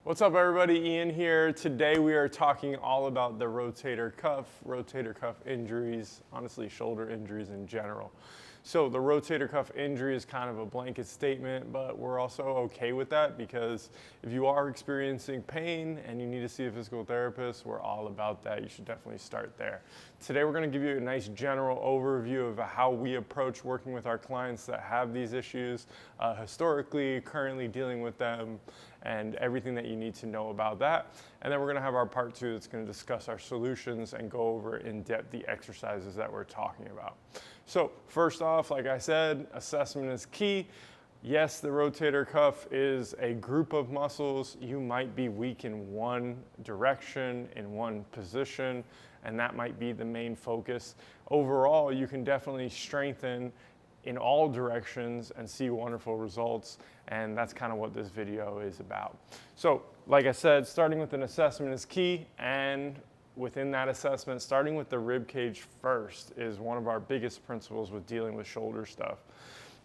What's up everybody, Ian here. Today we are talking all about the rotator cuff injuries, honestly shoulder injuries in general. So the rotator cuff injury is kind of a blanket statement, but we're also okay with that because if you are experiencing pain and you need to see a physical therapist, we're all about that. You should definitely start there. Today we're going to give you a nice general overview of how we approach working with our clients that have these issues, historically, currently dealing with them, and everything that you need to know about that. And then we're gonna have our part two that's gonna discuss our solutions and go over in depth the exercises that we're talking about. So first off, like I said, assessment is key. Yes, the rotator cuff is a group of muscles. You might be weak in one direction, in one position, and that might be the main focus. Overall, you can definitely strengthen in all directions and see wonderful results, and that's kind of what this video is about. So like I said, starting with an assessment is key, and within that assessment, starting with the rib cage first is one of our biggest principles with dealing with shoulder stuff.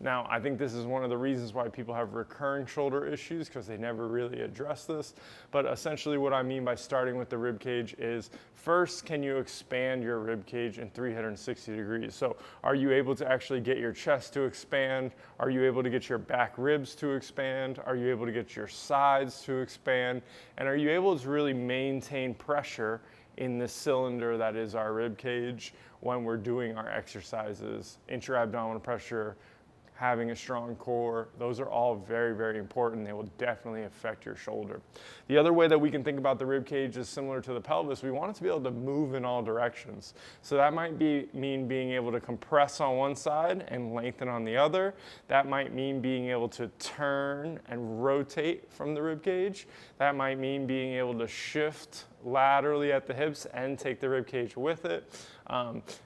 Now, I think this is one of the reasons why people have recurring shoulder issues, because they never really address this. But essentially what I mean by starting with the rib cage is, first, can you expand your rib cage in 360 degrees? So are you able to actually get your chest to expand? Are you able to get your back ribs to expand? Are you able to get your sides to expand? And are you able to really maintain pressure in the cylinder that is our rib cage when we're doing our exercises? Intra-abdominal pressure, having a strong core, those are all very, very important. They will definitely affect your shoulder. The other way that we can think about the rib cage is similar to the pelvis. We want it to be able to move in all directions. So that might mean being able to compress on one side and lengthen on the other. That might mean being able to turn and rotate from the rib cage. That might mean being able to shift laterally at the hips and take the rib cage with it.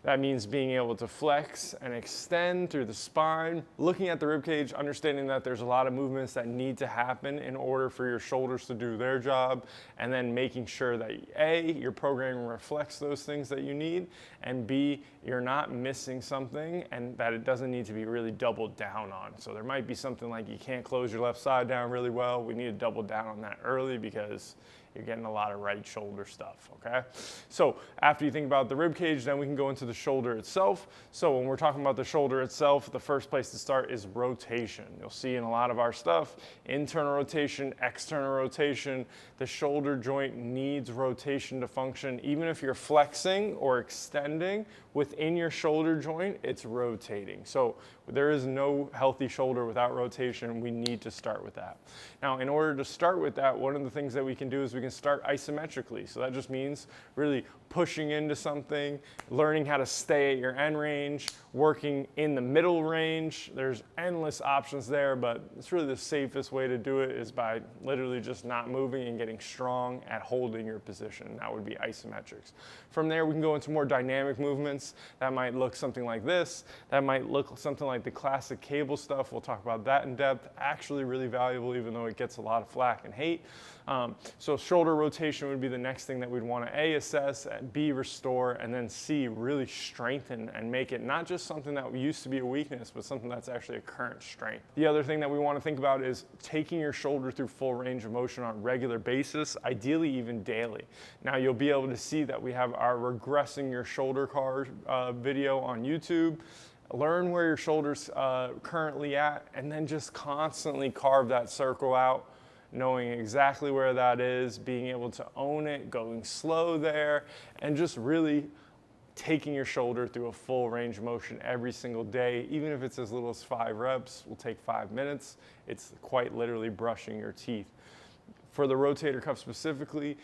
That means being able to flex and extend through the spine. Looking at the rib cage, understanding that there's a lot of movements that need to happen in order for your shoulders to do their job, and then making sure that A, your programming reflects those things that you need, and B, you're not missing something and that it doesn't need to be really doubled down on. So there might be something like you can't close your left side down really well. We need to double down on that early because you're getting a lot of right shoulder stuff, okay? So after you think about the rib cage, then we can go into the shoulder itself. So when we're talking about the shoulder itself, the first place to start is rotation. You'll see in a lot of our stuff, internal rotation, external rotation. The shoulder joint needs rotation to function. Even if you're flexing or extending within your shoulder joint, it's rotating. So there is no healthy shoulder without rotation. We need to start with that. Now, in order to start with that, one of the things that we can do is we can start isometrically. So that just means really pushing into something, learning how to stay at your end range, working in the middle range. There's endless options there, but it's really the safest way to do it is by literally just not moving and getting strong at holding your position. That would be isometrics. From there, we can go into more dynamic movements. That might look something like this. That might look something like the classic cable stuff. We'll talk about that in depth. Actually really valuable, even though it gets a lot of flack and hate. So shoulder rotation would be the next thing that we'd want to A, assess, B, restore, and then C, really strengthen and make it not just something that used to be a weakness, but something that's actually a current strength. The other thing that we want to think about is taking your shoulder through full range of motion on a regular basis, ideally even daily. Now you'll be able to see that we have our regressing your shoulder video on YouTube. Learn where your shoulder's currently at, and then just constantly carve that circle out, knowing exactly where that is, being able to own it, going slow there, and just really taking your shoulder through a full range of motion every single day. Even if it's as little as 5 reps, will take 5 minutes. It's quite literally brushing your teeth. For the rotator cuff specifically,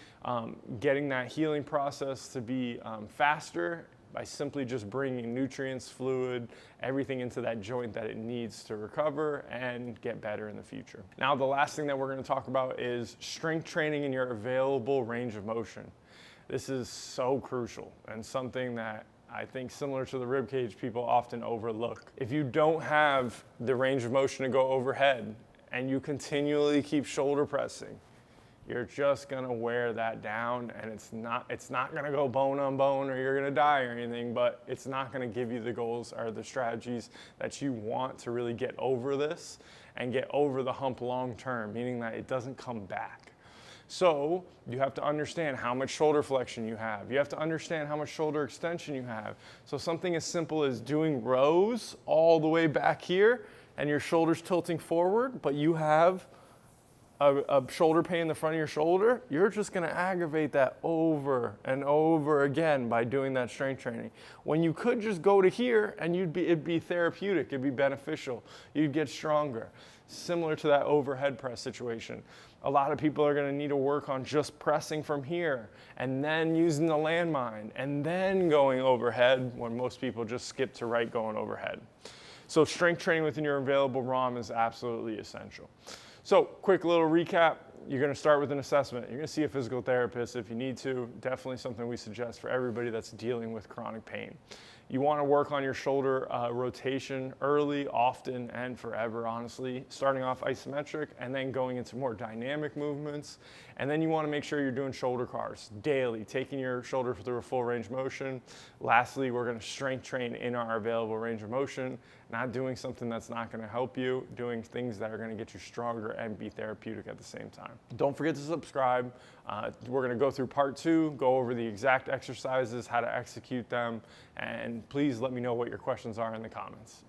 getting that healing process to be faster by simply just bringing nutrients, fluid, everything into that joint that it needs to recover and get better in the future. Now, the last thing that we're going to talk about is strength training in your available range of motion. This is so crucial and something that I think, similar to the rib cage, people often overlook. If you don't have the range of motion to go overhead and you continually keep shoulder pressing, you're just gonna wear that down, and it's not gonna go bone on bone or you're gonna die or anything, but it's not gonna give you the goals or the strategies that you want to really get over this and get over the hump long term, meaning that it doesn't come back. So you have to understand how much shoulder flexion you have. You have to understand how much shoulder extension you have. So something as simple as doing rows all the way back here and your shoulders tilting forward, but you have a shoulder pain in the front of your shoulder, you're just going to aggravate that over and over again by doing that strength training. When you could just go to here and it'd be therapeutic, it'd be beneficial, you'd get stronger. Similar to that overhead press situation. A lot of people are going to need to work on just pressing from here and then using the landmine and then going overhead when most people just skip to right going overhead. So strength training within your available ROM is absolutely essential. So quick little recap, you're gonna start with an assessment. You're gonna see a physical therapist if you need to. Definitely something we suggest for everybody that's dealing with chronic pain. You wanna work on your shoulder rotation early, often, and forever, honestly. Starting off isometric and then going into more dynamic movements. And then you wanna make sure you're doing shoulder cars daily, taking your shoulder through a full range of motion. Lastly, we're gonna strength train in our available range of motion, not doing something that's not gonna help you, doing things that are gonna get you stronger and be therapeutic at the same time. Don't forget to subscribe. We're gonna go through part 2, go over the exact exercises, how to execute them, and please let me know what your questions are in the comments.